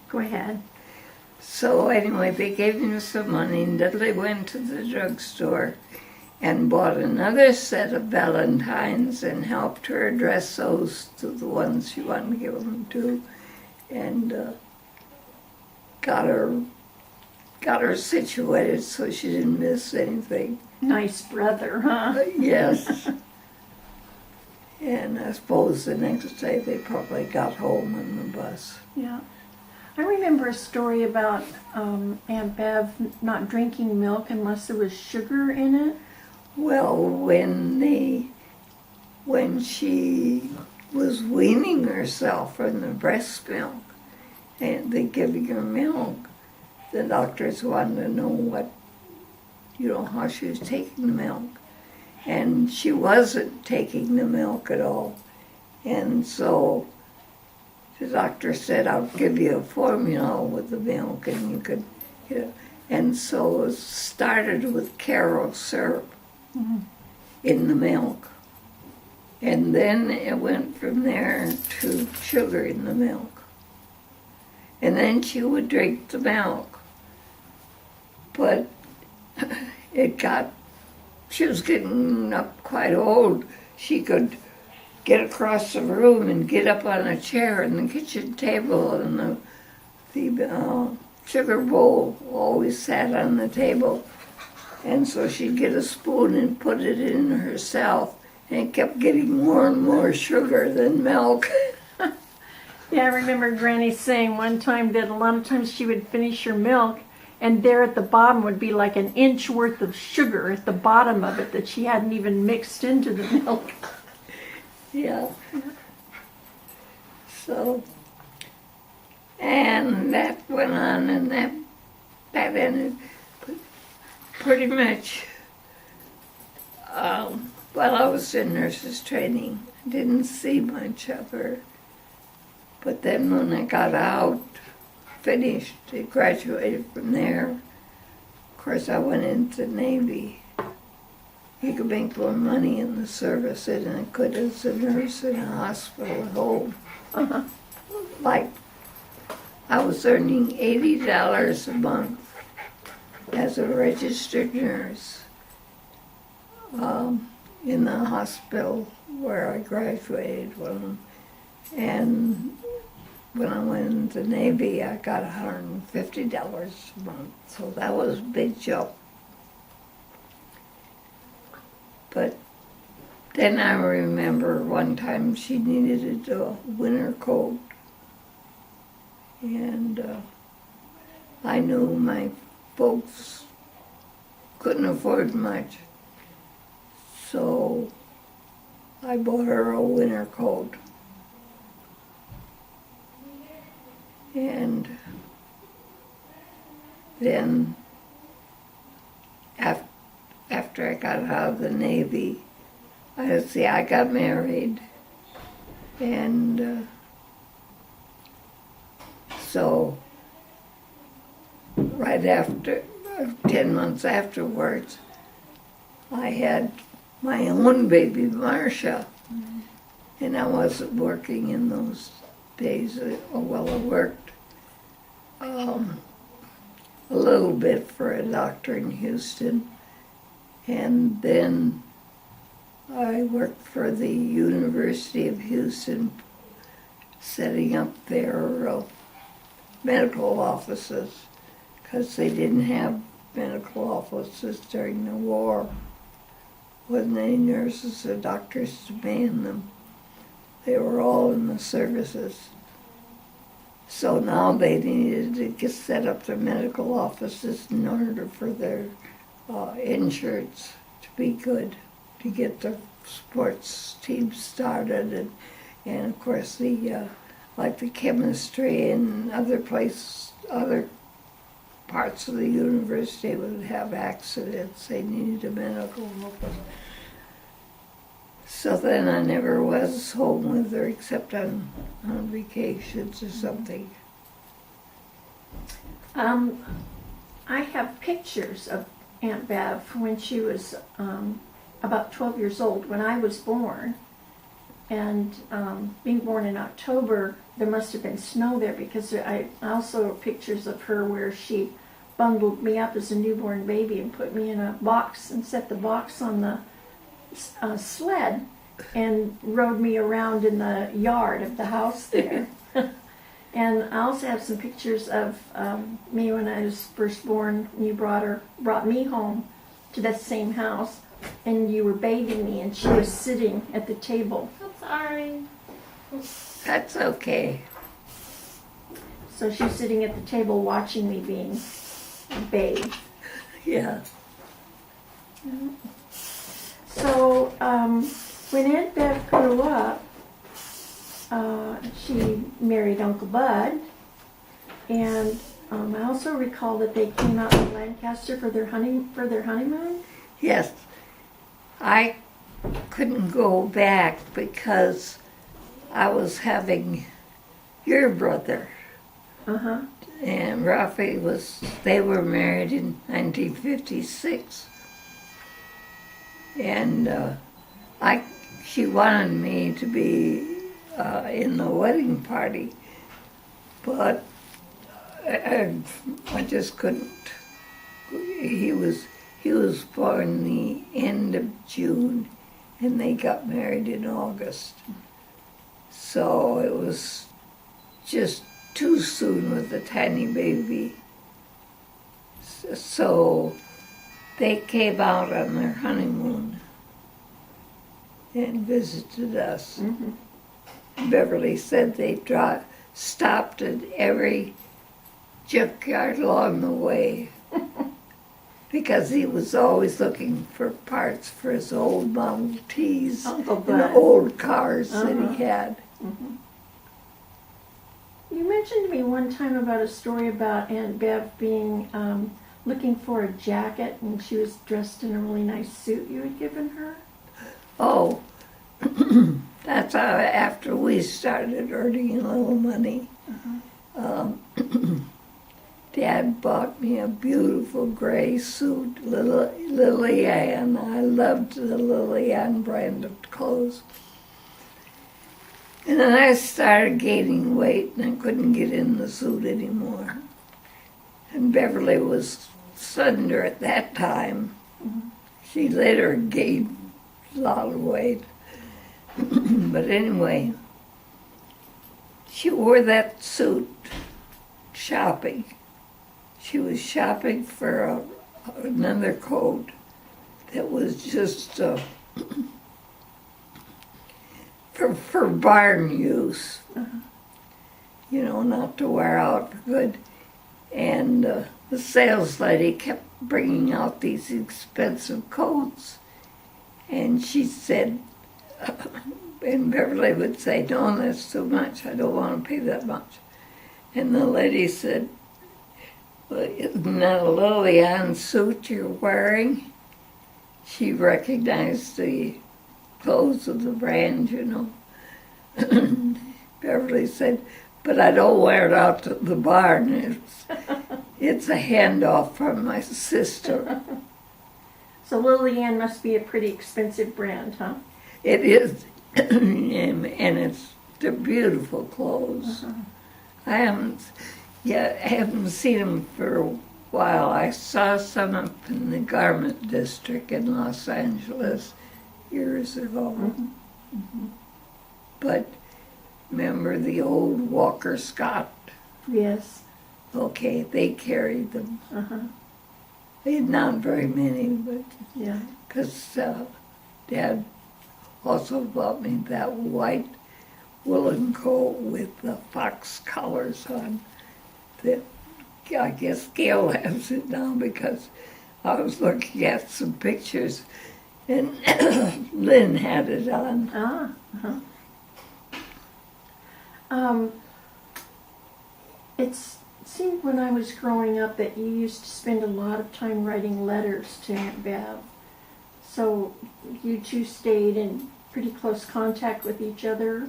Go ahead. So anyway, they gave him some money, and Dudley went to the drugstore and bought another set of Valentines and helped her address those to the ones she wanted to give them to, and got her situated so she didn't miss anything. Nice brother, huh? Yes. And I suppose the next day they probably got home on the bus. Yeah. I remember a story about Aunt Bev not drinking milk unless there was sugar in it. Well, when she was weaning herself from the breast milk and they giving her milk, the doctors wanted to know how she was taking the milk. And she wasn't taking the milk at all. And so the doctor said, I'll give you a formula with the milk and you could, And so it started with Caro syrup in the milk. And then it went from there to sugar in the milk. And then she would drink the milk. But she was getting up quite old. She could get across the room and get up on a chair in the kitchen table, and the sugar bowl always sat on the table. And so she'd get a spoon and put it in herself, and it kept getting more and more sugar than milk. Yeah, I remember Granny saying one time that a lot of times she would finish her milk, and there at the bottom would be like an inch worth of sugar at the bottom of it that she hadn't even mixed into the milk. Yeah. So, and that went on, and that ended pretty much while I was in nurses training. I didn't see much of her. But then when I got out, finished, I graduated from there. Of course, I went into the Navy. You could make more money in the service than I could as a nurse in a hospital at home. Like, I was earning $80 a month as a registered nurse in the hospital where I graduated from. And when I went into the Navy, I got $150 a month. So that was a big jump. But then I remember one time she needed a winter coat. And I knew my folks couldn't afford much. So I bought her a winter coat. And then after I got out of the Navy, I got married. And so right after, 10 months afterwards, I had my own baby, Marcia. And I wasn't working in those days. Well, I worked a little bit for a doctor in Houston, and then I worked for the University of Houston, setting up their medical offices, because they didn't have medical offices during the war. Wasn't any nurses or doctors to man them. They were all in the services. So now they needed to get set up their medical offices in order for their insurance to be good, to get the sports teams started, and of course the like the chemistry and other parts of the university would have accidents. They needed a medical office. So then I never was home with her except on vacations or something. I have pictures of Aunt Bev when she was about 12 years old, when I was born. And being born in October, there must have been snow there because I also have pictures of her where she bundled me up as a newborn baby and put me in a box and set the box on the sled and rode me around in the yard of the house there. And I also have some pictures of me when I was first born. You brought me home to that same house, and you were bathing me, and she was sitting at the table. Sorry. That's okay. So she was sitting at the table watching me being bathed. Yeah. So when Aunt Bev grew up, she married Uncle Bud, and I also recall that they came out to Lancaster for their honeymoon. Yes. I couldn't go back because I was having your brother. Uh-huh. And Rafi they were married in 1956. And she wanted me to be in the wedding party, but I just couldn't. He was born the end of June, and they got married in August. So it was just too soon with a tiny baby. So they came out on their honeymoon and visited us. Mm-hmm. Beverly said they stopped at every junkyard along the way because he was always looking for parts for his old Model Ts Uncle and Bud. old cars that Uh-huh. he had. Mm-hmm. You mentioned to me one time about a story about Aunt Bev being looking for a jacket, and she was dressed in a really nice suit you had given her. Oh, that's how after we started earning a little money. Dad bought me a beautiful gray suit, Lily Ann. I loved the Lily Ann brand of clothes. And then I started gaining weight and I couldn't get in the suit anymore. And Beverly was slender at that time. She later gained a lot of weight. But anyway, she wore that suit shopping. She was shopping for another coat that was just for barn use, you know, not to wear out good. And the sales lady kept bringing out these expensive coats. And she said, and Beverly would say, no, that's too much. I don't want to pay that much. And the lady said, well, isn't that a Lily Ann suit you're wearing? She recognized the clothes of the brand, you know. Beverly said, but I don't wear it out to the barn. It's a handoff from my sister. So Lily Ann must be a pretty expensive brand, huh? It is, and they're beautiful clothes. I haven't seen them for a while. I saw some up in the garment district in Los Angeles years ago. But remember the old Walker Scott? Yes. Okay, they carried them. Uh-huh. They had not very many, but Yeah. because Dad also bought me that white woolen coat with the fox collars on that I guess Gail has it now because I was looking at some pictures and Lynn had it on. Ah. Uh-huh. It seemed when I was growing up that you used to spend a lot of time writing letters to Aunt Bev. So you two stayed in pretty close contact with each other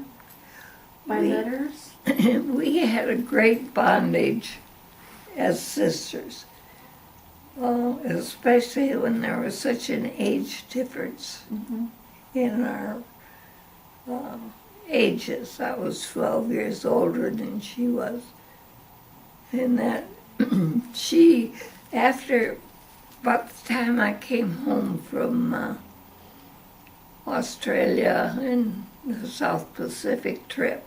by letters? We had a great bondage as sisters, especially when there was such an age difference in our ages. I was 12 years older than she was. And that she, after about the time I came home from Australia and the South Pacific trip,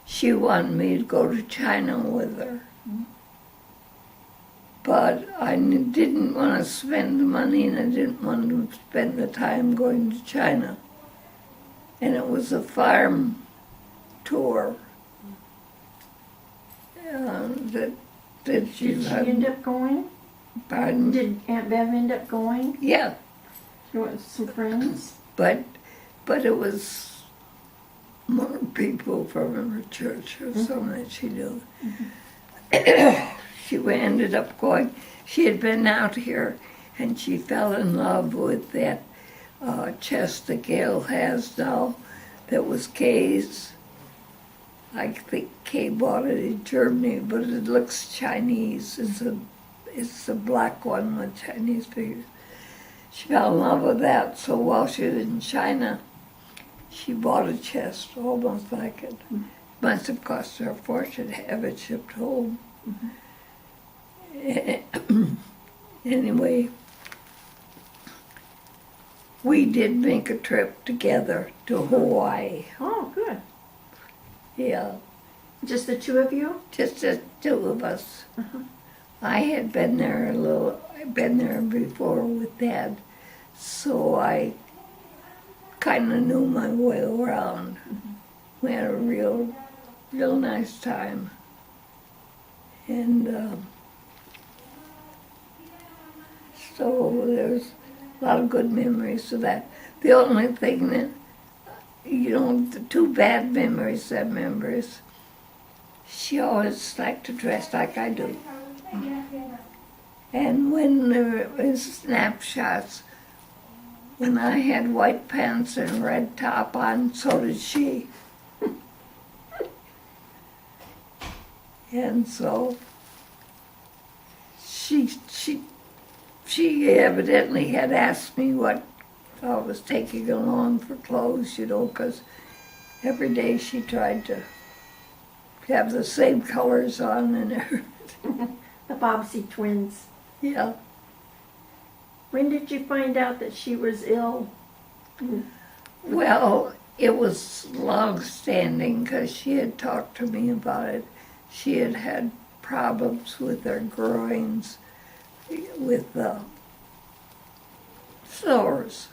she wanted me to go to China with her. But I didn't want to spend the money, and I didn't want to spend the time going to China. And it was a farm tour that Did she end up going? Pardon? Did Aunt Bev end up going? Yeah, She went with some friends? but it was more people from her church or something that she knew. She ended up going. She had been out here, and she fell in love with that chest that Gail has now that was Kay's. I think Kay bought it in Germany, but it looks Chinese. It's a black one with Chinese figures. She fell in love with that, so while she was in China, she bought a chest almost like it. Must have cost her a fortune to have it shipped home. Anyway, we did make a trip together to Hawaii. Oh, good. Yeah, Just the two of you? just the two of us. I had been there I'd been there before with Dad, so I kind of knew my way around. We had a real nice time. And so there's a lot of good memories of that. The only thing that, the two bad memories I remember is she always liked to dress like I do. And when there was snapshots, when I had white pants and a red top on, so did she. And so she evidently had asked me what I was taking along for clothes, because every day she tried to have the same colors on and everything. The Bobbsey twins. Yeah. When did you find out that she was ill? Well, it was long-standing because she had talked to me about it. She had had problems with her groins, with sores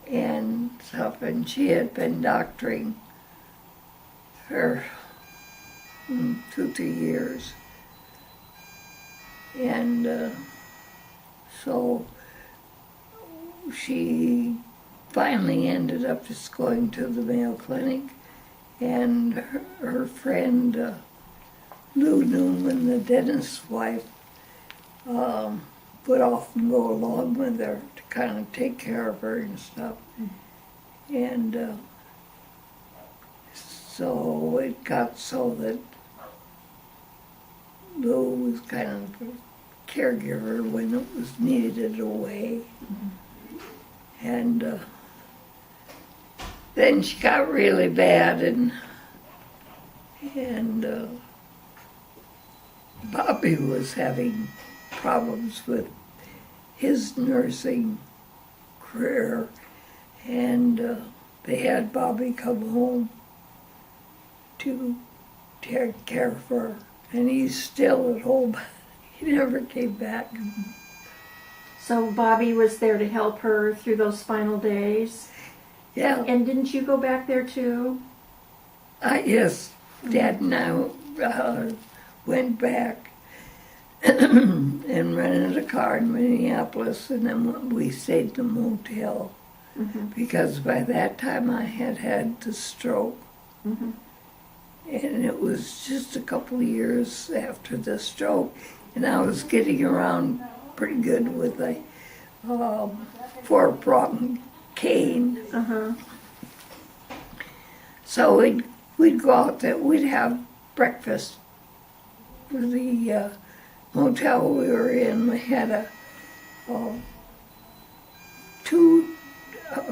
and stuff, and she had been doctoring her 2-3 years. And so she finally ended up just going to the Mayo Clinic, and her friend Lou Newman, the dentist's wife, would often go along with her to kind of take care of her and stuff. And so it got so that Lou was kind of a caregiver when it was needed away. And then she got really bad, and Bobby was having problems with his nursing career, and they had Bobby come home to take care of her, and he's still at home. He never came back. So Bobby was there to help her through those final days. Yeah. And didn't you go back there too? Yes, Dad and I went back and rented a car in Minneapolis, and then we stayed in the motel because by that time I had had the stroke. And it was just a couple of years after the stroke, and I was getting around pretty good with a 4-pronged cane. So we'd go out there, we'd have breakfast. The motel we were in, we had a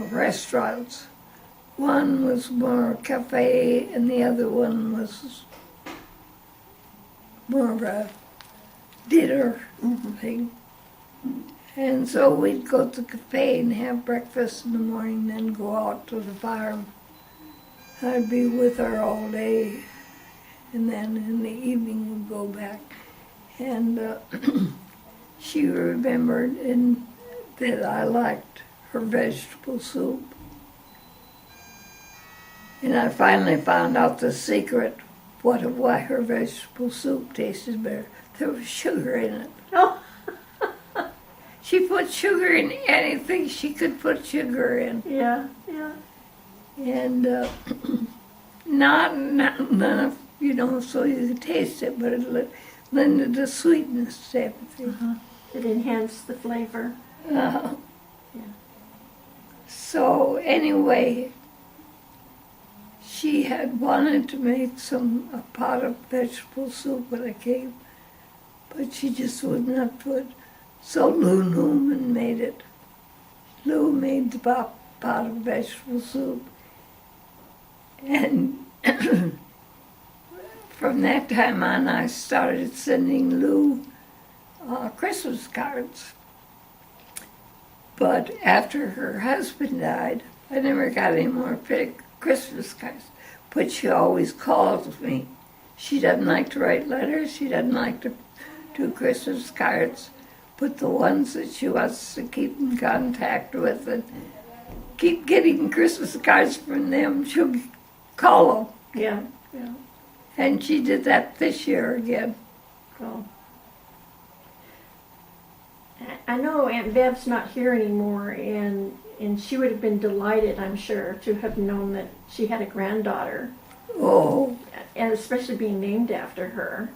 restaurants. One was more a cafe, and the other one was more of a dinner thing. And so we'd go to the cafe and have breakfast in the morning, then go out to the farm. I'd be with her all day, and then in the evening we'd go back. And she remembered that I liked her vegetable soup. And I finally found out the secret why her vegetable soup tasted better. There was sugar in it. Oh, She put sugar in anything she could put sugar in. yeah. And not enough, so you could taste it, but it lended the sweetness to everything. It enhanced the flavor. Uh, So anyway, she had wanted to make a pot of vegetable soup when I came, but she just would not put. So Lou Newman made it. Lou made the pot of vegetable soup. And from that time on, I started sending Lou Christmas cards. But after her husband died, I never got any more Christmas cards. But she always calls me. She doesn't like to write letters. She doesn't like to do Christmas cards. But the ones that she wants to keep in contact with and keep getting Christmas cards from them, she'll call them. Yeah. And she did that this year again. Cool. I know Aunt Bev's not here anymore, and she would have been delighted, I'm sure, to have known that she had a granddaughter, Oh, and especially being named after her.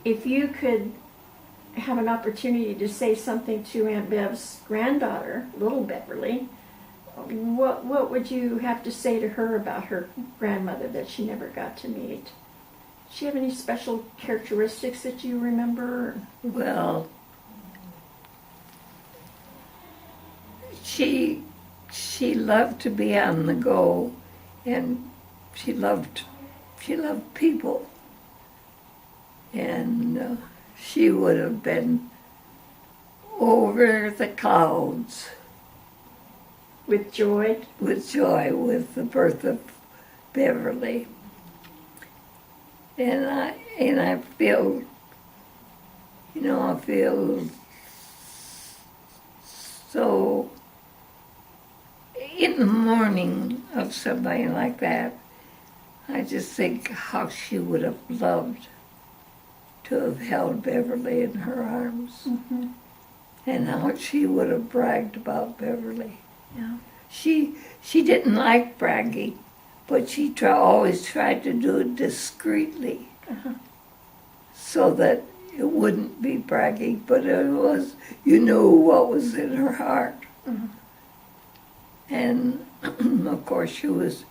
If you could have an opportunity to say something to Aunt Bev's granddaughter, little Beverly, what would you have to say to her about her grandmother that she never got to meet? Does she have any special characteristics that you remember? well, she loved to be on the go, and she loved people, and she would have been over the clouds With joy? with joy with the birth of Beverly. And I feel, I feel so in the morning of somebody like that. I just think how she would have loved to have held Beverly in her arms, and how she would have bragged about Beverly. Yeah. She didn't like bragging, but she always tried to do it discreetly, so that it wouldn't be bragging, but it was, what was in her heart. And of course she was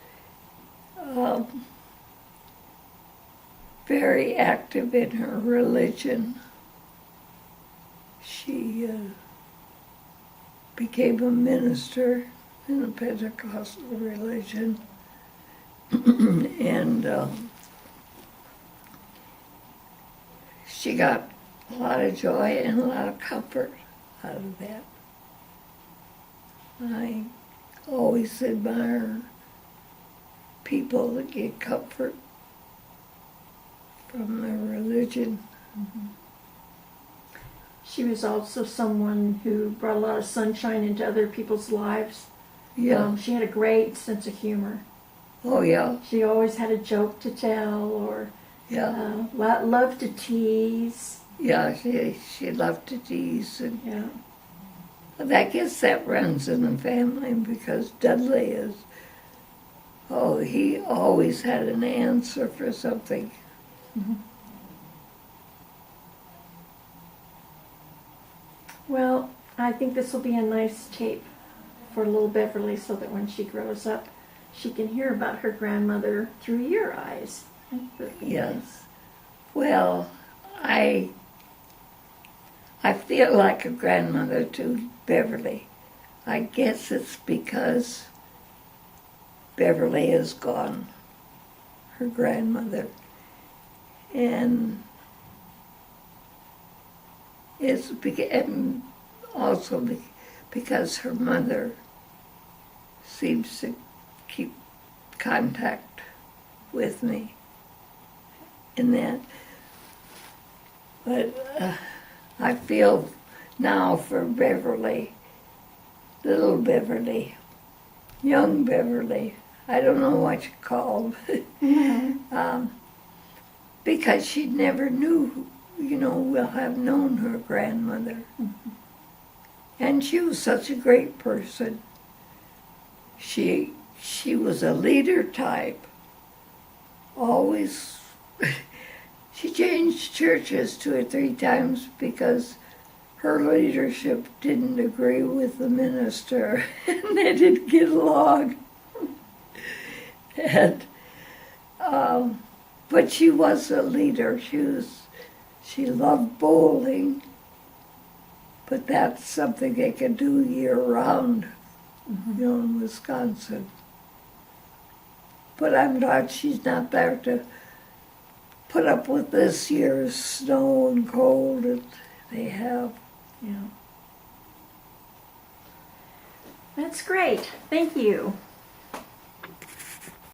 very active in her religion. She became a minister in the Pentecostal religion. And she got a lot of joy and a lot of comfort out of that. I always admire people that get comfort from their religion. She was also someone who brought a lot of sunshine into other people's lives. Yeah. She had a great sense of humor. Oh, yeah. She always had a joke to tell, or Yeah. loved to tease. Yeah, she loved to tease. And Yeah. I guess that runs in the family because Dudley he always had an answer for something. Well, I think this will be a nice tape for little Beverly, so that when she grows up, she can hear about her grandmother through your eyes. That would be Yes. nice. Well, I feel like a grandmother to Beverly. I guess it's because Beverly is gone, her grandmother. And and also because her mother seems to keep contact with me in that. But I feel now for Beverly, little Beverly, young Beverly, I don't know what you call because she never knew, will have known her grandmother. And she was such a great person. She was a leader type. Always, she changed churches 2 or 3 times because her leadership didn't agree with the minister, and they didn't get along. And, but she was a leader. She loved bowling, but that's something they can do year-round, in Wisconsin. But I'm glad she's not there to put up with this year's snow and cold that they have. Yeah. That's great. Thank you.